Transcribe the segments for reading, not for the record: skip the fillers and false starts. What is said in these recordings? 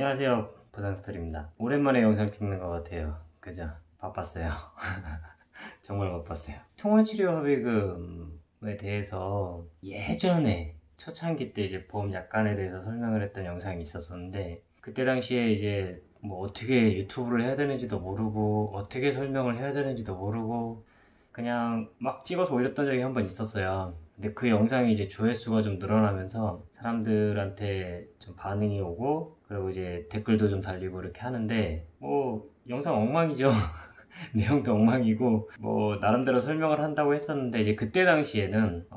안녕하세요, 부산스토리입니다. 오랜만에 영상 찍는 것 같아요. 그죠? 바빴어요. 정말 바빴어요. 통화치료합의금에 대해서 예전에 초창기 때 이제 보험 약관에 대해서 설명을 했던 영상이 있었었는데, 그때 당시에 이제 뭐 어떻게 유튜브를 해야 되는지도 모르고 어떻게 설명을 해야 되는지도 모르고 그냥 막 찍어서 올렸던 적이 한 번 있었어요. 근데 그 영상이 이제 조회수가 좀 늘어나면서 사람들한테 좀 반응이 오고, 그리고 이제 댓글도 좀 달리고 이렇게 하는데, 뭐 영상 엉망이죠. 내용도 엉망이고, 뭐 나름대로 설명을 한다고 했었는데, 이제 그때 당시에는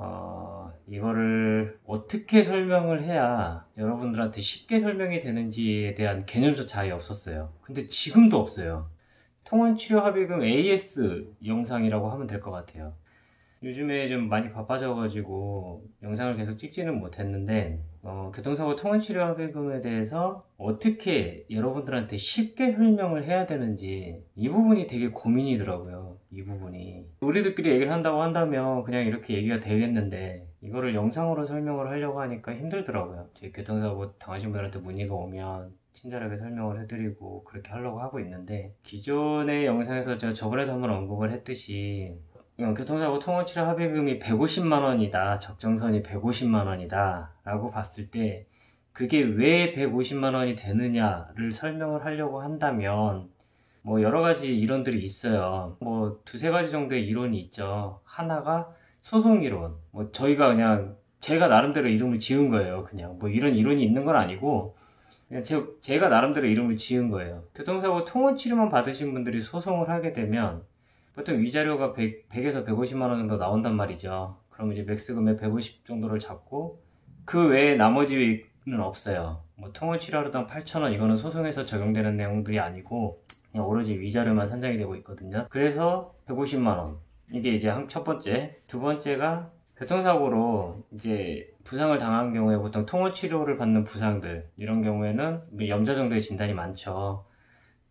이거를 어떻게 설명을 해야 여러분들한테 쉽게 설명이 되는지에 대한 개념조차 아예 없었어요. 근데 지금도 없어요. 통원치료합의금 AS 영상이라고 하면 될 것 같아요. 요즘에 좀 많이 바빠져가지고 영상을 계속 찍지는 못했는데, 교통사고 통원치료합의금에 대해서 어떻게 여러분들한테 쉽게 설명을 해야 되는지 이 부분이 되게 고민이더라고요. 이 부분이 우리들끼리 얘기를 한다고 한다면 그냥 이렇게 얘기가 되겠는데, 이거를 영상으로 설명을 하려고 하니까 힘들더라고요. 제 교통사고 당하신 분들한테 문의가 오면 친절하게 설명을 해드리고 그렇게 하려고 하고 있는데, 기존의 영상에서 제가 저번에도 한번 언급을 했듯이 교통사고 통원치료 합의금이 150만원이다, 적정선이 150만원이다 라고 봤을 때, 그게 왜 150만원이 되느냐를 설명을 하려고 한다면 뭐 여러가지 이론들이 있어요. 뭐 두세 가지 정도의 이론이 있죠. 하나가 소송 이론, 뭐 저희가 그냥 제가 나름대로 이름을 지은 거예요. 그냥 뭐 이런 이론이 있는 건 아니고 그냥 제가 나름대로 이름을 지은 거예요. 교통사고 통원치료만 받으신 분들이 소송을 하게 되면 보통 위자료가 100에서 150만원 정도 나온단 말이죠. 그럼 이제 맥스 금액 150 정도를 잡고 그 외에 나머지는 없어요. 뭐 통원치료 하루당 8,000원, 이거는 소송에서 적용되는 내용들이 아니고 그냥 오로지 위자료만 산정이 되고 있거든요. 그래서 150만원, 이게 이제 첫 번째. 두 번째가 교통사고로 이제 부상을 당한 경우에 보통 통원치료를 받는 부상들, 이런 경우에는 염좌 정도의 진단이 많죠.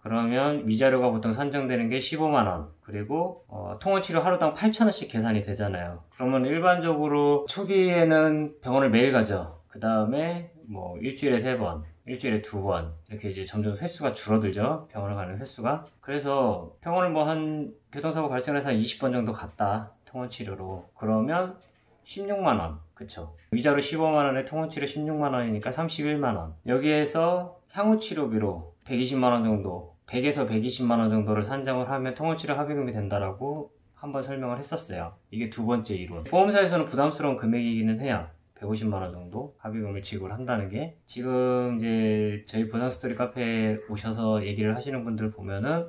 그러면 위자료가 보통 산정되는 게 15만원, 그리고 통원치료 하루당 8,000원씩 계산이 되잖아요. 그러면 일반적으로 초기에는 병원을 매일 가죠. 그 다음에 뭐 일주일에 3번, 일주일에 2번, 이렇게 이제 점점 횟수가 줄어들죠. 병원을 가는 횟수가. 그래서 병원을 뭐 한 교통사고 발생해서 한 20번 정도 갔다, 통원치료로. 그러면 16만원, 그쵸. 위자료 15만원에 통원치료 16만원이니까 31만원. 여기에서 향후치료비로 120만원 정도, 100에서 120만원 정도를 산정을 하면 통원치료 합의금이 된다라고 한번 설명을 했었어요. 이게 두 번째 이론. 보험사에서는 부담스러운 금액이기는 해요. 150만원 정도 합의금을 지급을 한다는 게. 지금 이제 저희 부산스토리 카페에 오셔서 얘기를 하시는 분들 보면은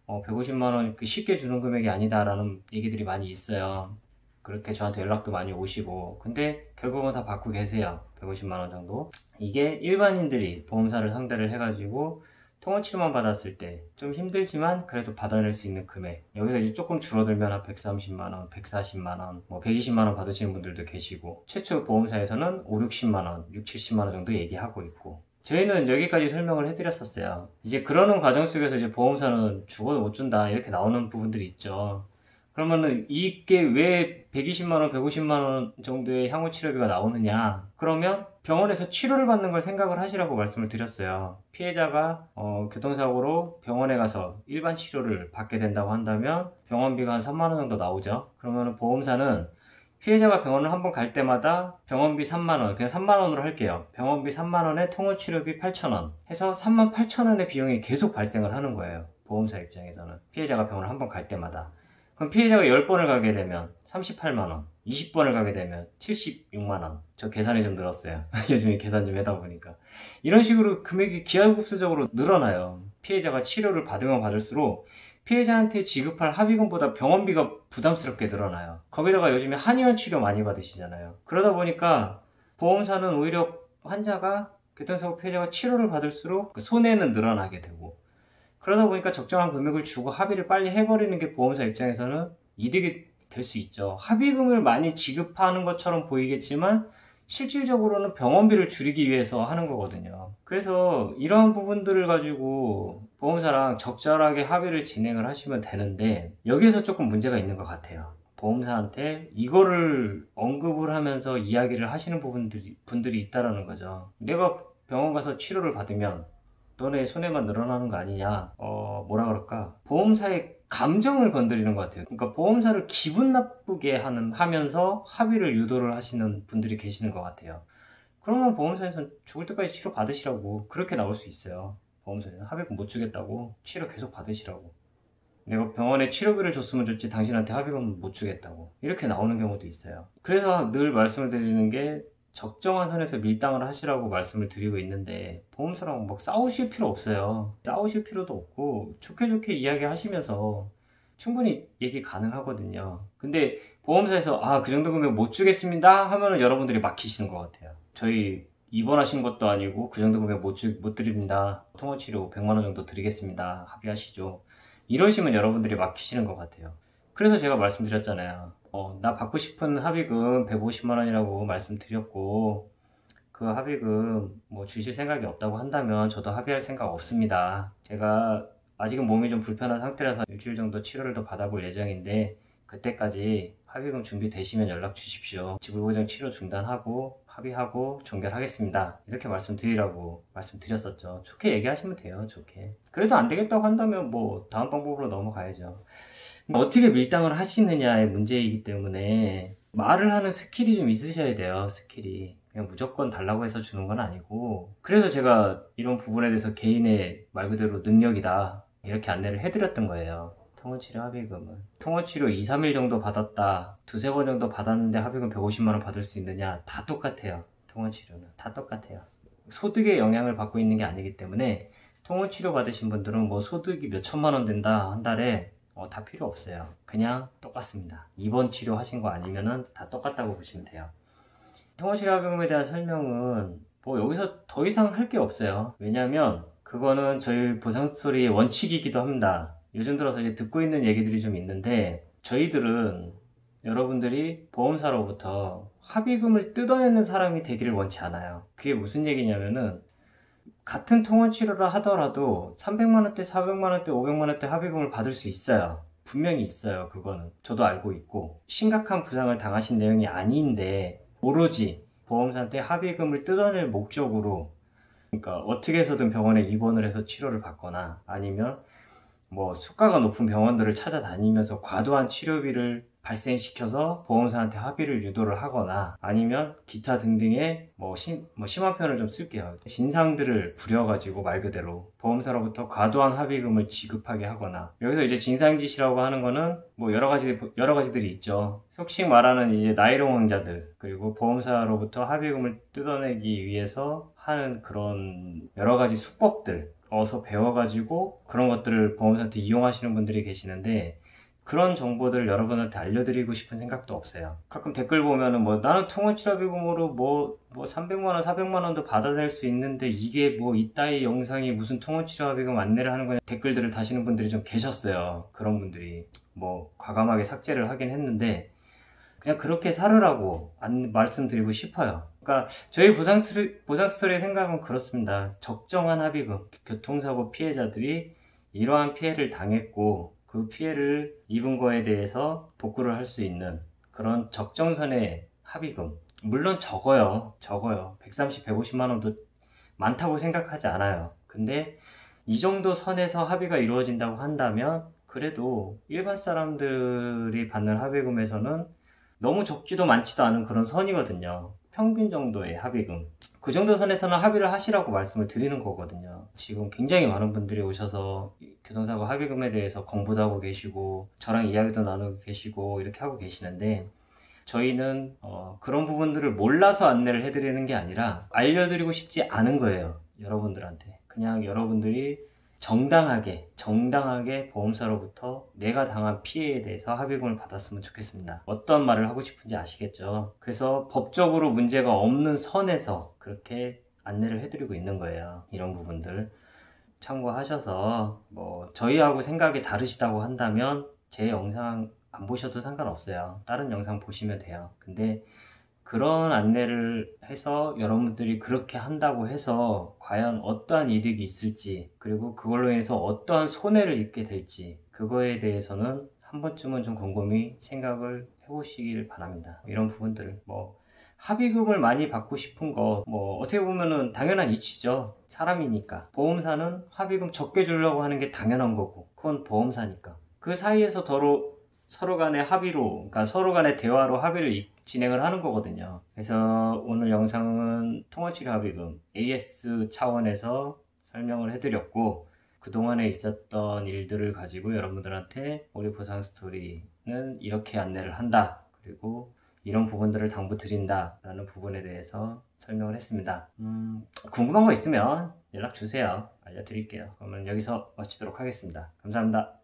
150만원 쉽게 주는 금액이 아니다라는 얘기들이 많이 있어요. 그렇게 저한테 연락도 많이 오시고, 근데 결국은 다 받고 계세요. 150만원 정도. 이게 일반인들이 보험사를 상대를 해가지고 통원치료만 받았을 때 좀 힘들지만 그래도 받아낼 수 있는 금액, 여기서 이제 조금 줄어들면 한 130만원, 140만원, 뭐 120만원 받으시는 분들도 계시고, 최초 보험사에서는 5, 60만원, 6, 70만원 정도 얘기하고 있고, 저희는 여기까지 설명을 해드렸었어요. 이제 그러는 과정 속에서 이제 보험사는 죽어도 못 준다, 이렇게 나오는 부분들이 있죠. 그러면은 이게 왜 120만원, 150만원 정도의 향후치료비가 나오느냐? 그러면 병원에서 치료를 받는 걸 생각을 하시라고 말씀을 드렸어요. 피해자가 교통사고로 병원에 가서 일반 치료를 받게 된다고 한다면 병원비가 한 3만원 정도 나오죠. 그러면 보험사는 피해자가 병원을 한번 갈 때마다 병원비 3만원, 그냥 3만원으로 할게요. 병원비 3만원에 통원치료비 8,000원 해서 38,000원의 비용이 계속 발생을 하는 거예요. 보험사 입장에서는. 피해자가 병원을 한번 갈 때마다. 그럼 피해자가 10번을 가게 되면 38만원, 20번을 가게 되면 76만원. 저 계산이 좀 늘었어요. 요즘에 계산 좀 하다 보니까. 이런 식으로 금액이 기하급수적으로 늘어나요. 피해자가 치료를 받으면 받을수록 피해자한테 지급할 합의금보다 병원비가 부담스럽게 늘어나요. 거기다가 요즘에 한의원 치료 많이 받으시잖아요. 그러다 보니까 보험사는 오히려 환자가, 교통사고 피해자가 치료를 받을수록 그 손해는 늘어나게 되고, 그러다 보니까 적정한 금액을 주고 합의를 빨리 해버리는 게 보험사 입장에서는 이득이 될 수 있죠. 합의금을 많이 지급하는 것처럼 보이겠지만 실질적으로는 병원비를 줄이기 위해서 하는 거거든요. 그래서 이러한 부분들을 가지고 보험사랑 적절하게 합의를 진행을 하시면 되는데, 여기에서 조금 문제가 있는 것 같아요. 보험사한테 이거를 언급을 하면서 이야기를 하시는 분들이 있다라는 거죠. 내가 병원 가서 치료를 받으면 너네 손해만 늘어나는 거 아니냐, 뭐라 그럴까, 보험사의 감정을 건드리는 것 같아요. 그러니까 보험사를 기분 나쁘게 하면서 합의를 유도를 하시는 분들이 계시는 것 같아요. 그러면 보험사에서는 죽을 때까지 치료 받으시라고 그렇게 나올 수 있어요. 보험사에서는 합의금 못 주겠다고, 치료 계속 받으시라고, 내가 병원에 치료비를 줬으면 좋지 당신한테 합의금 못 주겠다고, 이렇게 나오는 경우도 있어요. 그래서 늘 말씀을 드리는 게 적정한 선에서 밀당을 하시라고 말씀을 드리고 있는데, 보험사랑 막 싸우실 필요 없어요. 싸우실 필요도 없고 좋게 좋게 이야기하시면서 충분히 얘기 가능하거든요. 근데 보험사에서 그 정도 금액 못 주겠습니다 하면은 여러분들이 막히시는 것 같아요. 저희 입원하신 것도 아니고 그 정도 금액 못 드립니다, 통원치료 100만원 정도 드리겠습니다, 합의하시죠, 이러시면 여러분들이 막히시는 것 같아요. 그래서 제가 말씀드렸잖아요. 나 받고 싶은 합의금 150만원이라고 말씀드렸고, 그 합의금 뭐 주실 생각이 없다고 한다면 저도 합의할 생각 없습니다. 제가 아직은 몸이 좀 불편한 상태라서 일주일 정도 치료를 더 받아볼 예정인데, 그때까지 합의금 준비되시면 연락 주십시오. 지불보장 치료 중단하고 합의하고 종결하겠습니다, 이렇게 말씀드리라고 말씀드렸었죠. 좋게 얘기하시면 돼요. 좋게. 그래도 안 되겠다고 한다면 뭐 다음 방법으로 넘어가야죠. 어떻게 밀당을 하시느냐의 문제이기 때문에 말을 하는 스킬이 좀 있으셔야 돼요. 스킬이 그냥 무조건 달라고 해서 주는 건 아니고, 그래서 제가 이런 부분에 대해서 개인의 말 그대로 능력이다, 이렇게 안내를 해드렸던 거예요. 통원치료 합의금은 통원치료 2, 3일 정도 받았다, 두세 번 정도 받았는데 합의금 150만원 받을 수 있느냐, 다 똑같아요. 통원치료는 다 똑같아요. 소득에 영향을 받고 있는 게 아니기 때문에, 통원치료 받으신 분들은 뭐 소득이 몇 천만원 된다 한 달에 다 필요 없어요. 그냥 똑같습니다. 입원 치료 하신 거 아니면은 다 똑같다고 보시면 돼요. 통원치료 합의금에 대한 설명은 뭐 여기서 더 이상 할 게 없어요. 왜냐면 그거는 저희 보상스토리의 원칙이기도 합니다. 요즘 들어서 이제 듣고 있는 얘기들이 좀 있는데, 저희들은 여러분들이 보험사로부터 합의금을 뜯어내는 사람이 되기를 원치 않아요. 그게 무슨 얘기냐면은, 같은 통원치료를 하더라도 300만원대, 400만원대, 500만원대 합의금을 받을 수 있어요. 분명히 있어요. 그거는 저도 알고 있고, 심각한 부상을 당하신 내용이 아닌데 오로지 보험사한테 합의금을 뜯어낼 목적으로, 그러니까 어떻게 해서든 병원에 입원을 해서 치료를 받거나, 아니면 뭐 수가가 높은 병원들을 찾아다니면서 과도한 치료비를 발생시켜서 보험사한테 합의를 유도를 하거나, 아니면 기타 등등의 심한 표현을 좀 쓸게요. 진상들을 부려가지고 말 그대로 보험사로부터 과도한 합의금을 지급하게 하거나, 여기서 이제 진상짓이라고 하는 거는 뭐 여러 가지들이 있죠. 속칭 말하는 이제 나이롱 왕자들, 그리고 보험사로부터 합의금을 뜯어내기 위해서 하는 그런 여러 가지 수법들 어서 배워가지고 그런 것들을 보험사한테 이용하시는 분들이 계시는데, 그런 정보들을 여러분한테 알려드리고 싶은 생각도 없어요. 가끔 댓글 보면은 나는 통원치료비금으로 300만원, 400만원도 받아낼 수 있는데 이게 이따위 영상이 무슨 통원치료비금 안내를 하는 거냐, 댓글들을 다시는 분들이 좀 계셨어요. 그런 분들이 과감하게 삭제를 하긴 했는데, 그냥 그렇게 살으라고 말씀드리고 싶어요. 그러니까 저희 보상스토리의 생각은 그렇습니다. 적정한 합의금, 교통사고 피해자들이 이러한 피해를 당했고 그 피해를 입은 거에 대해서 복구를 할 수 있는 그런 적정선의 합의금, 물론 적어요. 130, 150만원도 많다고 생각하지 않아요. 근데 이 정도 선에서 합의가 이루어진다고 한다면 그래도 일반 사람들이 받는 합의금에서는 너무 적지도 많지도 않은 그런 선이거든요. 평균 정도의 합의금, 그 정도 선에서는 합의를 하시라고 말씀을 드리는 거거든요. 지금 굉장히 많은 분들이 오셔서 교통사고 합의금에 대해서 공부도 하고 계시고 저랑 이야기도 나누고 계시고 이렇게 하고 계시는데, 저희는 그런 부분들을 몰라서 안내를 해드리는 게 아니라 알려드리고 싶지 않은 거예요. 여러분들한테 그냥 여러분들이 정당하게 보험사로부터 내가 당한 피해에 대해서 합의금을 받았으면 좋겠습니다. 어떤 말을 하고 싶은지 아시겠죠? 그래서 법적으로 문제가 없는 선에서 그렇게 안내를 해드리고 있는 거예요. 이런 부분들 참고하셔서, 저희하고 생각이 다르시다고 한다면 제 영상 안 보셔도 상관없어요. 다른 영상 보시면 돼요. 근데 그런 안내를 해서 여러분들이 그렇게 한다고 해서 과연 어떠한 이득이 있을지, 그리고 그걸로 인해서 어떠한 손해를 입게 될지, 그거에 대해서는 한 번쯤은 좀 곰곰이 생각을 해보시길 바랍니다. 이런 부분들을 합의금을 많이 받고 싶은 거 뭐 어떻게 보면은 당연한 이치죠. 사람이니까. 보험사는 합의금 적게 주려고 하는 게 당연한 거고, 그건 보험사니까. 그 사이에서 서로 간의 합의로, 그러니까 서로 간의 대화로 합의를 진행을 하는 거거든요. 그래서 오늘 영상은 통화치료 합의금 AS 차원에서 설명을 해드렸고, 그동안에 있었던 일들을 가지고 여러분들한테 우리 보상 스토리는 이렇게 안내를 한다, 그리고 이런 부분들을 당부 드린다 라는 부분에 대해서 설명을 했습니다. 궁금한 거 있으면 연락 주세요. 알려드릴게요. 그러면 여기서 마치도록 하겠습니다. 감사합니다.